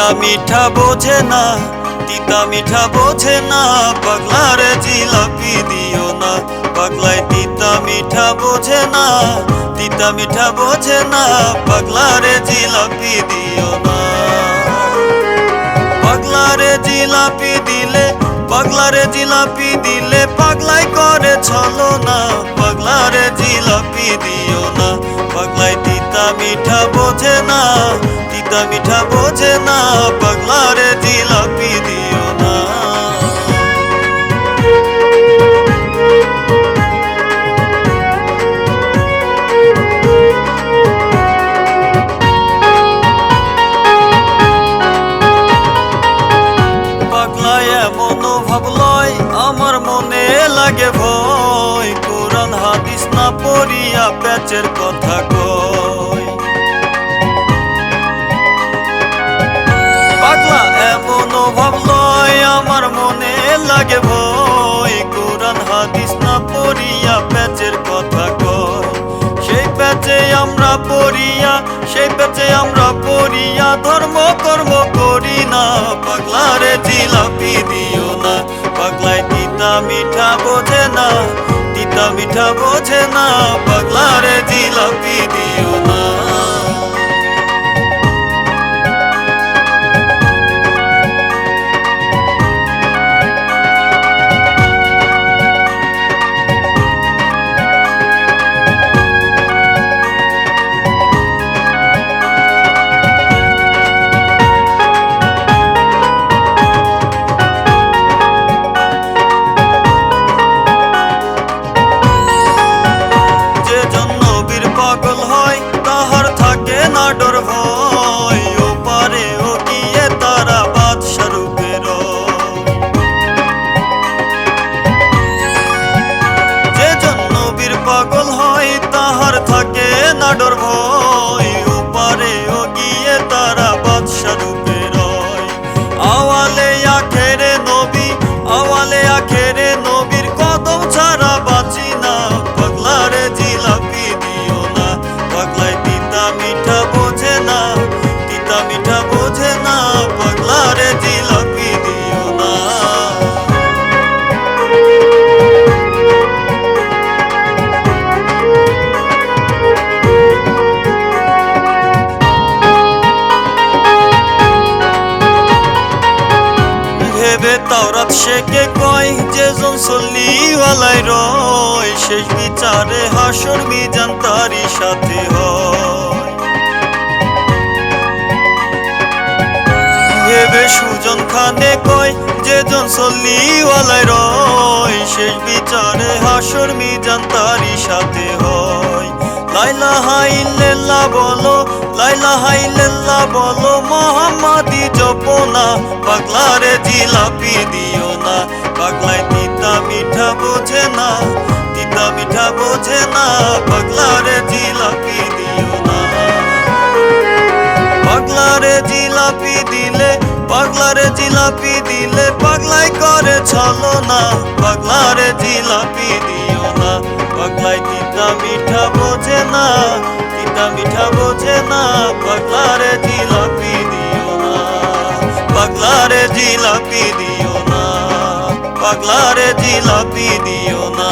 তিতা মিঠা বোঝে না, তিতা মিঠা বোঝে না, পাগলারে জিলাপি দিও না। পাগলাই তিতা মিঠা বোঝে না, তিতা মিঠা বোঝে না, পাগলারে জিলাপি দিও না। পাগলারে জিলাপি দিলে, পাগলারে জিলাপি দিলে, পাগলাই করে ছলো না। পাগলারে জিলাপি দিও না, পাগলাই তিতা মিঠা বোঝে না, তিতা মিঠা বোঝে না, পাগলারে জিলাপি দিও না। পাগলায় এমন ভাব লয়, আমার মনে লাগে ভয়। কোরআন হাদিস না পড়িয়া প্যাচের কথা কয়। পাগলা এমন ভাব লয়, আমার মনে লাগে ভয়। কোরআন হাদিস না পড়িয়া প্যাচের কথা কয়। সেই প্যাচে আমরা পড়িয়া, সেই প্যাচে আমরা পড়িয়া ধর্ম কর্ম করি না। পাগলারে জিলাপি দিও না, পাগলাই তিতা মিঠা বোঝে না, তিতা মিঠা বোঝে না, পাগলারে জিলাপি দিও না। তাহার থাকে না ডর ভয়, ও পারে ও গিয়ে তারা বাদশা রূপে রয়। যে জন্য বীর পাগল হয়, তাহার থাকে না ডর ভয়, ও পারে ও গিয়ে তারা বাদশা রূপে রয়। আওয়ালে আখেরে নবী, আওয়ালে আখেরে নবীর কদম ছাড়া বাঁচি না। পাগলারে জিলাপি দিও না, পাগলাই তিতা মিঠা বোঝে না, তিতা মিঠা বোঝে না, পাগলারে জিলাপি দিও না। ভেবে তাওরাত শেখে কয়, যেজন সল্লিওয়ালাই রয়, শেষ বিচারে হাসর মিজান তারই সাথে হয়। ভেবে সুজন খানে কয়, যেজন সল্লিওয়ালাই রয়, শেষ বিচারে হাসর মিজান তারই সাথে হয়। লা ইলাহা ইল্লাল্লাহ বলো, লা ইলাহা ইল্লাল্লাহ বলো, মুহাম্মাদি জপো না। পাগলারে জিলাপি দিও না, পাগলাই তিতা মিঠা বোঝে না, তিতা মিঠা বোঝে না, পাগলারে জিলাপি দিও না। পাগলারে জিলাপি দিলে, পাগলারে জিলাপি দিলে, পাগলাই করে ছলো না। পাগলারে জিলাপি দিও না, পাগলাই তিতা মিঠা বোঝে না, তিতা মিঠা বোঝে না, পাগলারে জিলাপি দিও না। পাগলারে জিলাপি দিও না, পাগলারে জিলাপি দিও না।